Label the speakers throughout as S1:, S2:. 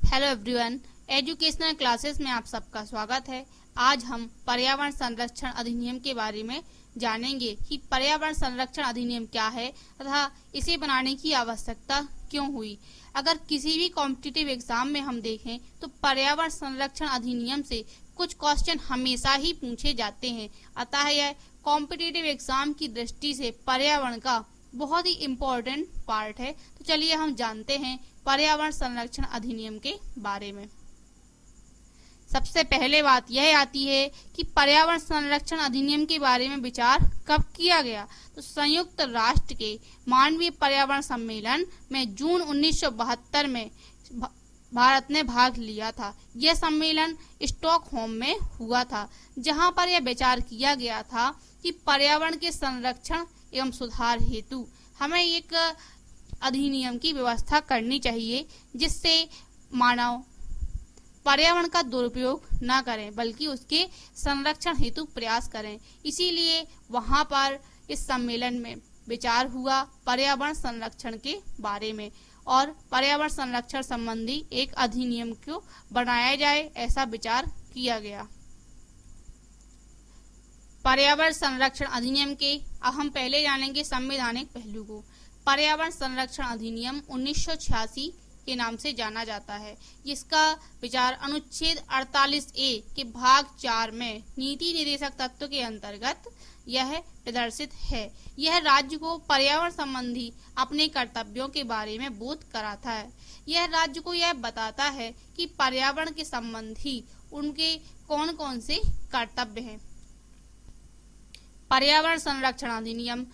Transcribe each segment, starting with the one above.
S1: Hello everyone, educational classes में आप सबका स्वागत है। आज हम पर्यावरण संरक्षण अधिनियम के बारे में जानेंगे कि पर्यावरण संरक्षण अधिनियम क्या है तथा इसे बनाने की आवश्यकता क्यों हुई। अगर किसी भी कॉम्पिटिटिव एग्जाम में हम देखें तो पर्यावरण संरक्षण अधिनियम से कुछ क्वेश्चन हमेशा ही पूछे जाते हैं। अतः यह कॉम्पिटिटिव एग्जाम की दृष्टि से पर्यावरण का बहुत ही इम्पोर्टेंट पार्ट है। तो चलिए हम जानते हैं पर्यावरण संरक्षण अधिनियम के बारे में। सबसे पहले बात यह आती है कि पर्यावरण संरक्षण अधिनियम के बारे में विचार कब किया गया। तो संयुक्त राष्ट्र के मानवीय पर्यावरण सम्मेलन में जून 1972 में भारत ने भाग लिया था। यह सम्मेलन स्टॉकहोम में हुआ था, जहां पर यह विचार किया गया था कि पर्यावरण के संरक्षण एवं सुधार हेतु हमें एक अधिनियम की व्यवस्था करनी चाहिए, जिससे मानव पर्यावरण का दुरुपयोग न करें बल्कि उसके संरक्षण हेतु प्रयास करें। इसीलिए वहां पर इस सम्मेलन में विचार हुआ पर्यावरण संरक्षण के बारे में और पर्यावरण संरक्षण संबंधी एक अधिनियम को बनाया जाए, ऐसा विचार किया गया। पर्यावरण संरक्षण अधिनियम के हम पहले जानेंगे संवैधानिक पहलू को। पर्यावरण संरक्षण अधिनियम 1986 के नाम से जाना जाता है। जिसका विचार अनुच्छेद 48A के भाग 4 में नीति निर्देशक तत्व के अंतर्गत यह प्रदर्शित है। यह राज्य को पर्यावरण संबंधी अपने कर्तव्यों के बारे में बोध कराता है। यह राज्य को यह बताता है कि पर्यावरण के संबंधी उनके कौन कौन से कर्तव्य हैं। पर्यावरण संरक्षण अधिनियम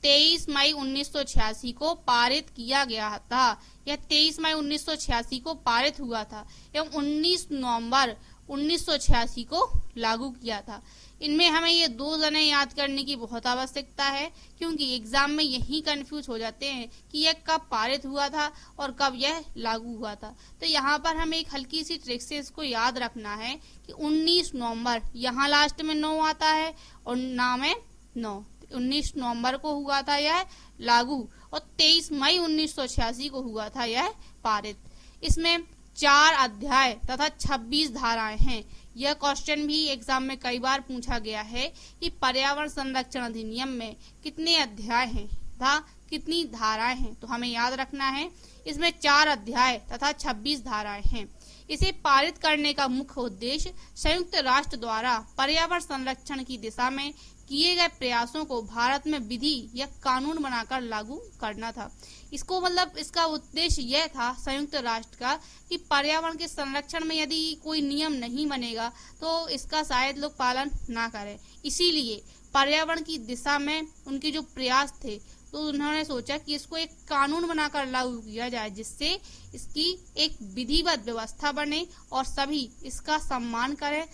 S1: 23 मई 1986 को पारित किया गया था। यह 23 मई 1986 को पारित हुआ था एवं 19 नवंबर 1986 को लागू किया था। इनमें हमें ये दो जने याद करने की बहुत आवश्यकता है, क्योंकि एग्जाम में यही कंफ्यूज हो जाते हैं कि यह कब पारित हुआ था और कब यह लागू हुआ था। तो यहाँ पर हमें एक हल्की सी ट्रिक से इसको याद रखना है कि 19 नवंबर यहाँ लास्ट में 9 आता है और नाम है 9। 19 नवंबर को हुआ था यह लागू और 23 मई 1986 को हुआ था यह पारित। इसमें 4 अध्याय तथा 26 धाराएं हैं। यह क्वेश्चन भी एग्जाम में कई बार पूछा गया है कि पर्यावरण संरक्षण अधिनियम में कितने अध्याय हैं तथा कितनी धाराएं हैं। तो हमें याद रखना है इसमें 4 अध्याय तथा 26 धाराएं हैं। इसे पारित करने का मुख्य उद्देश्य संयुक्त राष्ट्र द्वारा पर्यावरण संरक्षण की दिशा में किए गए प्रयासों को भारत में विधि या कानून बनाकर लागू करना था। इसका उद्देश्य यह था संयुक्त राष्ट्र का कि पर्यावरण के संरक्षण में यदि कोई नियम नहीं बनेगा तो इसका शायद लोग पालन ना करें। इसीलिए पर्यावरण की दिशा में उनके जो प्रयास थे तो उन्होंने सोचा कि इसको एक कानून बनाकर लागू किया जाए, जिससे इसकी एक विधिवत व्यवस्था बने और सभी इसका सम्मान करें।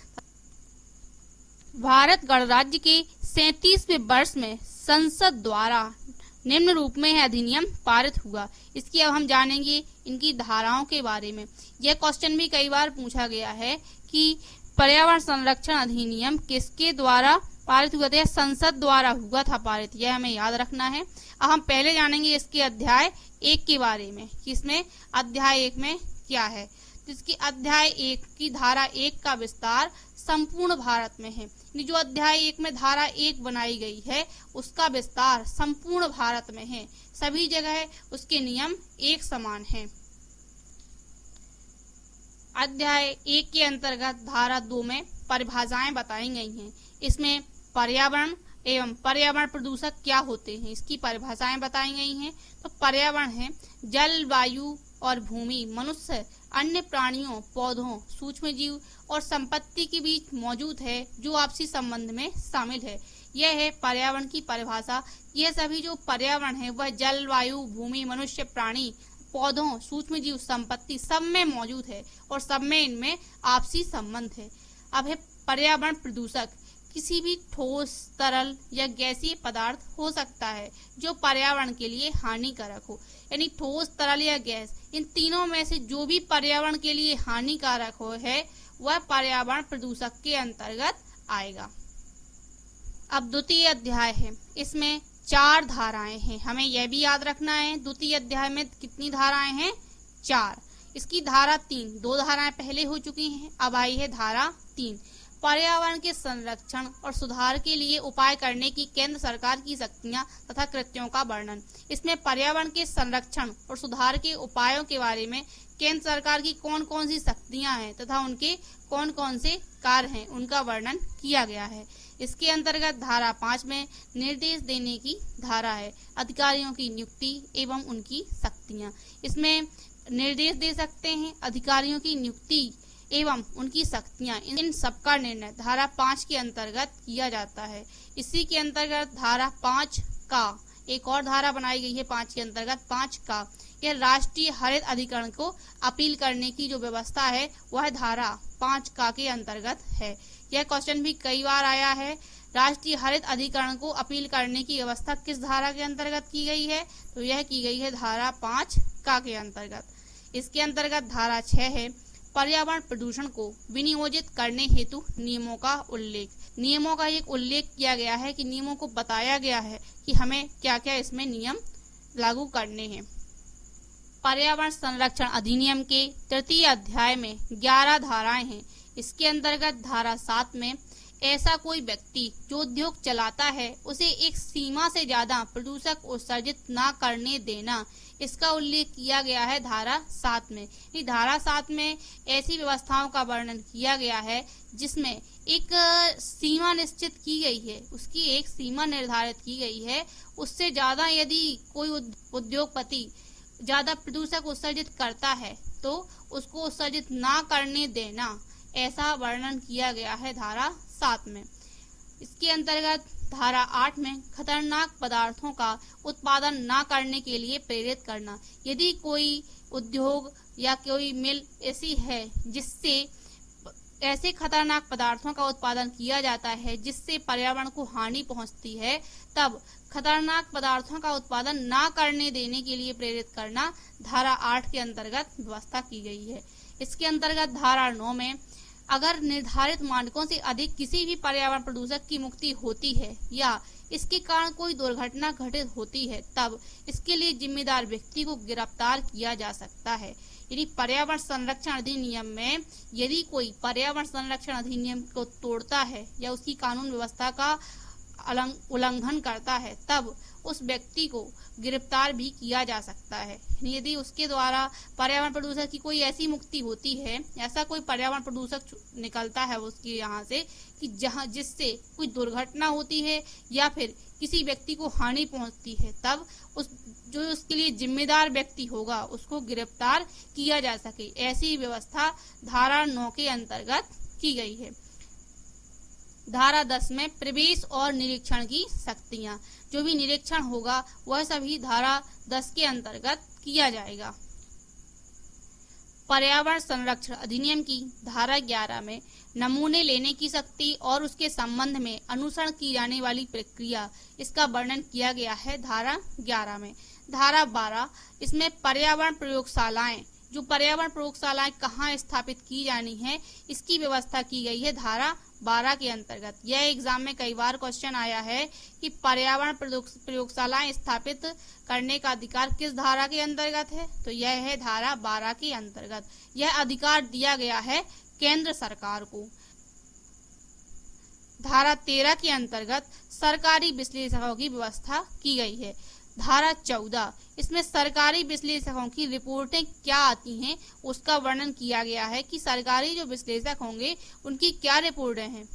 S1: भारत गणराज्य के 37वें वर्ष में संसद द्वारा निम्न रूप में यह अधिनियम पारित हुआ। इसकी अब हम जानेंगे इनकी धाराओं के बारे में। यह क्वेश्चन भी कई बार पूछा गया है कि पर्यावरण संरक्षण अधिनियम किसके द्वारा पारित हुआ था। यह संसद द्वारा हुआ था पारित, यह हमें याद रखना है। अब हम पहले जानेंगे इसके अध्याय 1 के बारे में कि इसमें अध्याय 1 में क्या है। जिसकी अध्याय 1 की धारा 1 का विस्तार संपूर्ण भारत में है। जो अध्याय 1 में धारा 1 बनाई गई है उसका विस्तार संपूर्ण भारत में है। सभी जगह उसके नियम एक समान हैं। अध्याय 1 के अंतर्गत धारा 2 में परिभाषाएं बताई गई हैं। इसमें पर्यावरण एवं पर्यावरण प्रदूषक क्या होते हैं इसकी परिभाषाएं बताई गई हैं। तो पर्यावरण है जल, वायु और भूमि, मनुष्य, अन्य प्राणियों, पौधों, सूक्ष्म जीव और संपत्ति के बीच मौजूद है जो आपसी संबंध में शामिल है। यह है पर्यावरण की परिभाषा। यह सभी जो पर्यावरण है वह जल, वायु, भूमि, मनुष्य, प्राणी, पौधों, सूक्ष्म जीव, संपत्ति सब में मौजूद है और सब में इनमें आपसी संबंध है। अब है पर्यावरण प्रदूषक। किसी भी ठोस, तरल या गैसीय पदार्थ हो सकता है जो पर्यावरण के लिए हानिकारक हो। यानी ठोस, तरल या गैस, इन तीनों में से जो भी पर्यावरण के लिए हानिकारक हो है वह पर्यावरण प्रदूषक के अंतर्गत आएगा। अब द्वितीय अध्याय है, इसमें 4 धाराएं हैं। हमें यह भी याद रखना है द्वितीय अध्याय में कितनी धाराएं हैं, 4। इसकी धारा 3, 2 धाराएं पहले हो चुकी हैं, अब आई है धारा 3। पर्यावरण के संरक्षण और सुधार के लिए उपाय करने की केंद्र सरकार की शक्तियां तथा कृत्यों का वर्णन। इसमें पर्यावरण के संरक्षण और सुधार के उपायों के बारे में केंद्र सरकार की कौन कौन सी शक्तियां हैं तथा उनके कौन कौन से कार्य हैं, उनका वर्णन किया गया है। इसके अंतर्गत धारा 5 में निर्देश देने की धारा है, अधिकारियों की नियुक्ति एवं उनकी शक्तियां। इसमें निर्देश दे सकते हैं, अधिकारियों की नियुक्ति एवं उनकी शक्तियां, इन सबका निर्णय धारा 5 के अंतर्गत किया जाता है। इसी के अंतर्गत धारा 5 का एक और धारा बनाई गई है 5 के अंतर्गत 5 का, यह राष्ट्रीय हरित अधिकरण को अपील करने की जो व्यवस्था है वह धारा 5 का के अंतर्गत है। यह क्वेश्चन भी कई बार आया है। राष्ट्रीय हरित अधिकरण को अपील करने की व्यवस्था किस धारा के अंतर्गत की गई है, तो यह की गई है धारा 5 का के अंतर्गत। इसके अंतर्गत धारा 6 है, पर्यावरण प्रदूषण को विनियोजित करने हेतु नियमों का उल्लेख। नियमों का एक उल्लेख किया गया है कि नियमों को बताया गया है कि हमें क्या क्या इसमें नियम लागू करने हैं। पर्यावरण संरक्षण अधिनियम के तृतीय अध्याय में 11 धाराएं हैं। इसके अंतर्गत धारा 7 में ऐसा कोई व्यक्ति जो उद्योग चलाता है उसे एक सीमा से ज्यादा प्रदूषक उत्सर्जित न करने देना, इसका उल्लेख किया गया है धारा 7 में। धारा 7 में ऐसी व्यवस्थाओं का वर्णन किया गया है जिसमें एक सीमा निश्चित की गई है, उसकी एक सीमा निर्धारित की गई है। उससे ज्यादा यदि कोई उद्योगपति ज्यादा प्रदूषक उत्सर्जित करता है तो उसको उत्सर्जित ना करने देना, ऐसा वर्णन किया गया है धारा 7 में। इसके अंतर्गत धारा 8 में खतरनाक पदार्थों का उत्पादन न करने के लिए प्रेरित करना। यदि कोई उद्योग या कोई मिल ऐसी है जिससे ऐसे खतरनाक पदार्थों का उत्पादन किया जाता है जिससे पर्यावरण को हानि पहुंचती है, तब खतरनाक पदार्थों का उत्पादन न करने देने के लिए प्रेरित करना धारा 8 के अंतर्गत व्यवस्था की गई है। इसके अंतर्गत धारा 9 में अगर निर्धारित मानकों से अधिक किसी भी पर्यावरण प्रदूषक की मुक्ति होती है या इसके कारण कोई दुर्घटना घटित होती है, तब इसके लिए जिम्मेदार व्यक्ति को गिरफ्तार किया जा सकता है। यदि पर्यावरण संरक्षण अधिनियम में यदि कोई पर्यावरण संरक्षण अधिनियम को तोड़ता है या उसकी कानून व्यवस्था का उल्लंघन करता है, तब उस व्यक्ति को गिरफ्तार भी किया जा सकता है। यदि उसके द्वारा पर्यावरण प्रदूषक की कोई ऐसी मुक्ति होती है, ऐसा कोई पर्यावरण प्रदूषक निकलता है उसके यहाँ से कि जिससे कोई दुर्घटना होती है या फिर किसी व्यक्ति को हानि पहुंचती है, तब उसके लिए जिम्मेदार व्यक्ति होगा उसको गिरफ्तार किया जा सके, ऐसी व्यवस्था धारा 9 के अंतर्गत की गई है। धारा 10 में प्रवेश और निरीक्षण की शक्तियां, जो भी निरीक्षण होगा वह सभी धारा 10 के अंतर्गत किया जाएगा। पर्यावरण संरक्षण अधिनियम की धारा 11 में नमूने लेने की शक्ति और उसके संबंध में अनुसरण की जाने वाली प्रक्रिया, इसका वर्णन किया गया है धारा 11 में। धारा 12 इसमें पर्यावरण प्रयोगशालाएं, जो पर्यावरण प्रयोगशालाएं कहाँ स्थापित की जानी है, इसकी व्यवस्था की गई है धारा 12 के अंतर्गत। यह एग्जाम में कई बार क्वेश्चन आया है कि पर्यावरण प्रयोगशालाएं स्थापित करने का अधिकार किस धारा के अंतर्गत है, तो यह है धारा 12 के अंतर्गत। यह अधिकार दिया गया है केंद्र सरकार को। धारा 13 के अंतर्गत सरकारी विश्लेषकों की व्यवस्था की गई है। धारा 14 इसमें सरकारी विश्लेषकों की रिपोर्टें क्या आती हैं, उसका वर्णन किया गया है कि सरकारी जो विश्लेषक होंगे उनकी क्या रिपोर्टें हैं।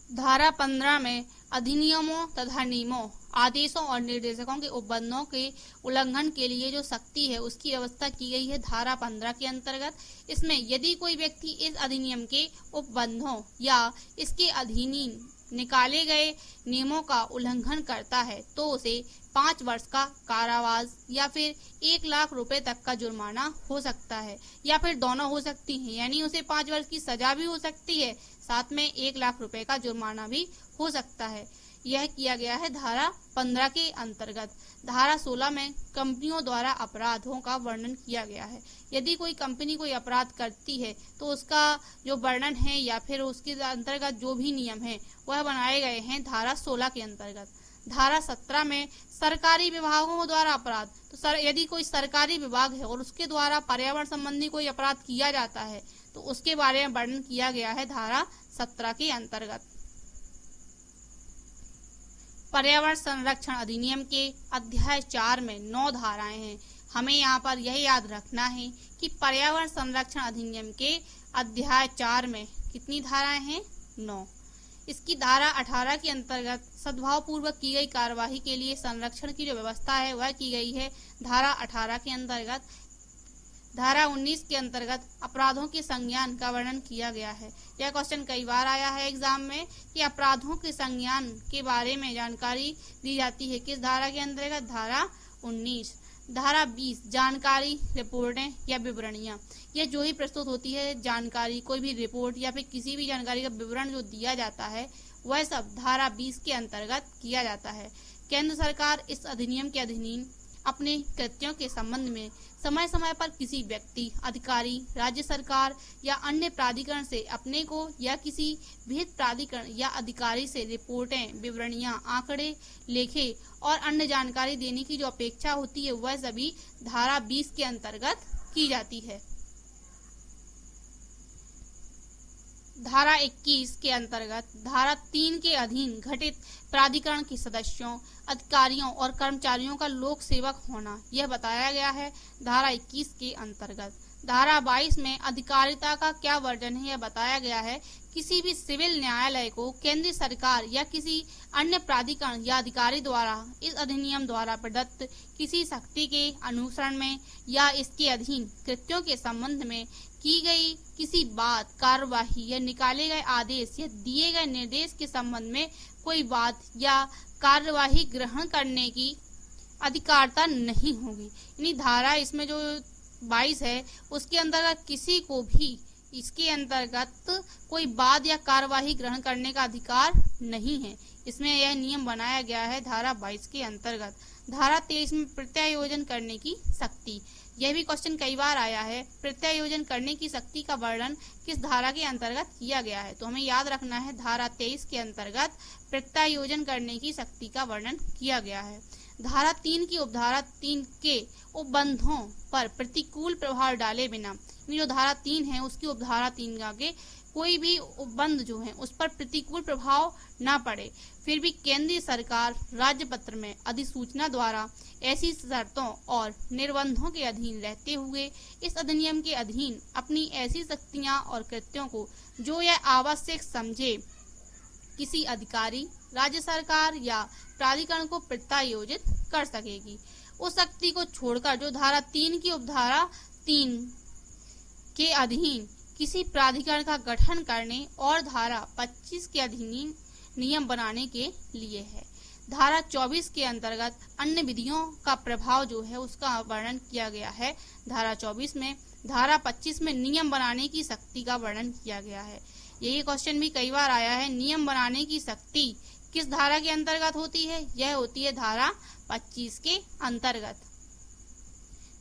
S1: धारा 15 में अधिनियमों तथा नियमों, आदेशों और निर्देशकों के उपबंधों के उल्लंघन के लिए जो शक्ति है उसकी व्यवस्था की गई है धारा 15 के अंतर्गत। इसमें यदि कोई व्यक्ति इस अधिनियम के उपबंधों या इसके अधीन निकाले गए नियमों का उल्लंघन करता है तो उसे 5 वर्ष का कारावास या फिर 1 लाख रुपए तक का जुर्माना हो सकता है, या फिर दोनों हो सकती हैं, यानी उसे 5 वर्ष की सजा भी हो सकती है, साथ में 1 लाख रुपए का जुर्माना भी हो सकता है। यह किया गया है धारा 15 के अंतर्गत। धारा 16 में कंपनियों द्वारा अपराधों का वर्णन किया गया है। यदि कोई कंपनी कोई अपराध करती है तो उसका जो वर्णन है या फिर उसके अंतर्गत जो भी नियम है वह बनाए गए हैं धारा 16 के अंतर्गत। धारा 17 में सरकारी विभागों द्वारा अपराध, तो यदि कोई सरकारी विभाग है और उसके द्वारा पर्यावरण संबंधी कोई अपराध किया जाता है तो उसके बारे में वर्णन किया गया है धारा 17 के अंतर्गत। पर्यावरण संरक्षण अधिनियम के अध्याय 4 में 9 धाराएं हैं। हमें यहाँ पर यह याद रखना है कि पर्यावरण संरक्षण अधिनियम के अध्याय 4 में कितनी धाराएं हैं? 9। इसकी धारा 18 के अंतर्गत सद्भाव पूर्वक की गई कार्यवाही के लिए संरक्षण की जो व्यवस्था है वह की गई है धारा 18 के अंतर्गत। धारा 19 के अंतर्गत अपराधों के संज्ञान का वर्णन किया गया है। यह क्वेश्चन कई बार आया है एग्जाम में कि अपराधों के संज्ञान के बारे में जानकारी दी जाती है किस धारा के अंतर्गत? धारा 19। धारा 20 जानकारी, रिपोर्टें या विवरणियां, यह जो ही प्रस्तुत होती है जानकारी, कोई भी रिपोर्ट या फिर किसी भी जानकारी का विवरण जो दिया जाता है वह सब धारा 20 के अंतर्गत किया जाता है। केंद्र सरकार इस अधिनियम के अधीन अपने कृत्यों के संबंध में समय समय पर किसी व्यक्ति, अधिकारी, राज्य सरकार या अन्य प्राधिकरण से अपने को या किसी विहित प्राधिकरण या अधिकारी से रिपोर्टें, विवरणियां, आंकड़े, लेखे और अन्य जानकारी देने की जो अपेक्षा होती है वह सभी धारा 20 के अंतर्गत की जाती है। धारा 21 के अंतर्गत धारा 3 के अधीन घटित प्राधिकरण के सदस्यों, अधिकारियों और कर्मचारियों का लोक सेवक होना यह बताया गया है धारा 21 के अंतर्गत। धारा 22 में अधिकारिता का क्या वर्णन है यह बताया गया है। किसी भी सिविल न्यायालय को केंद्र सरकार या किसी अन्य प्राधिकरण या अधिकारी द्वारा इस अधिनियम द्वारा प्रदत्त किसी शक्ति के अनुसरण में या इसके अधीन कृत्यों के संबंध में की गई किसी बात, कार्यवाही या निकाले गए आदेश या दिए गए निर्देश के संबंध में कोई बात या कार्यवाही ग्रहण करने की अधिकारता नहीं होगी। यानी धारा इसमें जो 22 है उसके अंतर्गत किसी को भी इसके अंतर्गत कोई बात या कार्यवाही ग्रहण करने का अधिकार नहीं है। इसमें यह नियम बनाया गया है धारा 22 के अंतर्गत। धारा 23 में प्रत्यायोजन करने की शक्ति, यह भी क्वेश्चन कई बार आया है। प्रत्यायोजन करने की शक्ति का वर्णन किस धारा के अंतर्गत किया गया है? तो हमें याद रखना है धारा 23 के अंतर्गत प्रत्यायोजन करने की शक्ति का वर्णन किया गया है। धारा 3 की उपधारा 3 के उपबंधों पर प्रतिकूल प्रभाव डाले बिना, जो धारा 3 है उसकी उपधारा 3 आगे कोई भी उपबंध जो है उस पर प्रतिकूल प्रभाव न पड़े, फिर भी केंद्रीय सरकार राज्य पत्र में अधिसूचना द्वारा ऐसी शर्तों और निर्बंधों के अधीन रहते हुए इस अधिनियम के अधीन अपनी ऐसी शक्तियां और कृत्यों को जो यह आवश्यक समझे किसी अधिकारी, राज्य सरकार या प्राधिकरण को प्रत्यायोजित कर सकेगी। उस शक्ति को छोड़कर जो धारा 3 की उपधारा 3 के अधीन किसी प्राधिकरण का गठन करने और धारा 25 के अधीन नियम बनाने के लिए है। धारा 24 के अंतर्गत अन्य विधियों का प्रभाव जो है उसका वर्णन किया गया है धारा 24 में। धारा 25 में नियम बनाने की शक्ति का वर्णन किया गया है। यही क्वेश्चन भी कई बार आया है, नियम बनाने की शक्ति किस धारा के अंतर्गत होती है? यह होती है धारा 25 के अंतर्गत।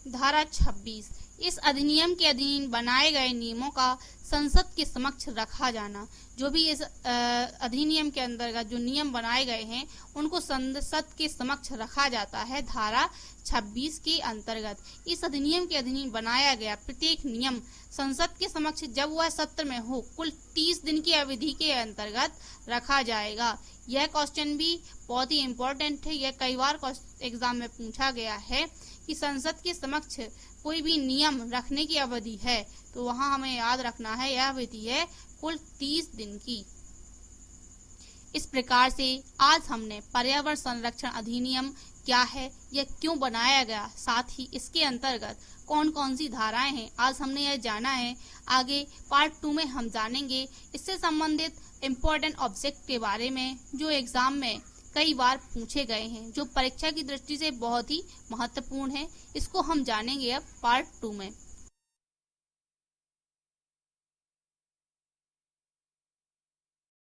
S1: धारा 26, इस अधिनियम के अधीन बनाए गए नियमों का संसद के समक्ष रखा जाना। जो भी इस अधिनियम के अंतर्गत जो नियम बनाए गए हैं उनको संसद के समक्ष रखा जाता है धारा 26 के अंतर्गत। इस अधिनियम के अधीन बनाया गया प्रत्येक नियम संसद के समक्ष जब वह सत्र में हो कुल 30 दिन की अवधि के अंतर्गत रखा जाएगा। यह क्वेश्चन भी बहुत ही इम्पोर्टेंट है। यह कई बार एग्जाम में पूछा गया है कि संसद के समक्ष कोई भी नियम रखने की अवधि है तो वहां हमें याद रखना है यह अवधि है कुल 30 दिन की। इस प्रकार से आज हमने पर्यावरण संरक्षण अधिनियम क्या है, यह क्यों बनाया गया, साथ ही इसके अंतर्गत कौन कौन सी धाराएं हैं, आज हमने यह जाना है। आगे पार्ट 2 में हम जानेंगे इससे संबंधित इम्पोर्टेंट ऑब्जेक्ट के बारे में जो एग्जाम में कई बार पूछे गए हैं, जो परीक्षा की दृष्टि से बहुत ही महत्वपूर्ण है। इसको हम जानेंगे अब पार्ट 2 में।